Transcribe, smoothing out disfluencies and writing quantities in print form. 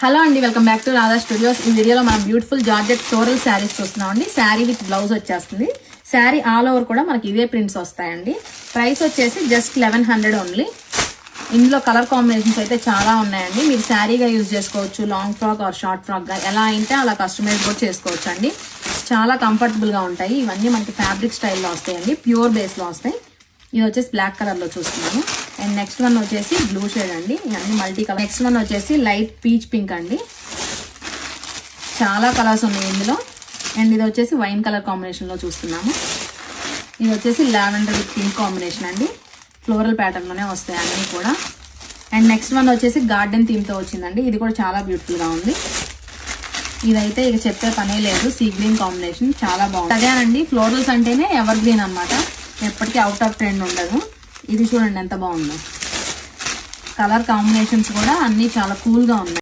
Hello అండి, welcome back to Radha studios. ఈ వీడియోలో మనం బ్యూటిఫుల్ జార్జెట్ ఫ్లోరల్ శారీస్ చూస్తున్నాం అండి. శారీ విత్ బ్లౌజ్ వచ్చేస్తుంది. శారీ ఆల్ ఓవర్ కూడా మనకి ఇవే ప్రింట్స్ వస్తాయండి. ప్రైస్ వచ్చేసి జస్ట్ 1100 ఓన్లీ. ఇందులో కలర్ కాంబినేషన్స్ అయితే చాలా ఉన్నాయండి. మీరు శారీగా యూజ్ చేసుకోవచ్చు, long frock are short frock గా ఎలా అయితే అలా కస్టమైజ్ కూడా చేసుకోవచ్చు అండి. చాలా కంఫర్టబుల్ గా ఉంటాయి. ఇవన్నీ మనకి ఫ్యాబ్రిక్ స్టైల్లో వస్తాయండి, ప్యూర్ బేస్ లో వస్తాయి. ఇది వచ్చేసి బ్లాక్ కలర్ లో చూస్తున్నాము. అండ్ నెక్స్ట్ వన్ వచ్చేసి బ్లూ షేడ్ అండి. ఇవన్నీ మల్టీ కలర్. నెక్స్ట్ వన్ వచ్చేసి లైట్ పీచ్ పింక్ అండి. చాలా కలర్స్ ఉన్నాయి ఇందులో. అండ్ ఇది వచ్చేసి వైన్ కలర్ కాంబినేషన్ లో చూస్తున్నాము. ఇది వచ్చేసి లావెండర్ విత్ పింక్ కాంబినేషన్ అండి. ఫ్లోరల్ ప్యాటర్న్ లోనే వస్తాయి అన్నీ కూడా. అండ్ నెక్స్ట్ వన్ వచ్చేసి గార్డెన్ థీమ్ తో వచ్చిందండి. ఇది కూడా చాలా బ్యూటిఫుల్ గా ఉంది. ఇదైతే ఇక చెప్పే పనే లేదు, సీ గ్రీన్ కాంబినేషన్ చాలా బాగుంది. అదేనండి, ఫ్లోరల్స్ అంటేనే ఎవర్ గ్రీన్ అనమాట, ఎప్పటికీ అవుట్ ఆఫ్ ట్రెండ్ ఉండదు. ఇది చూడండి ఎంత బాగుందో. కలర్ కాంబినేషన్స్ కూడా అన్ని చాలా కూల్ గా ఉన్నాయి.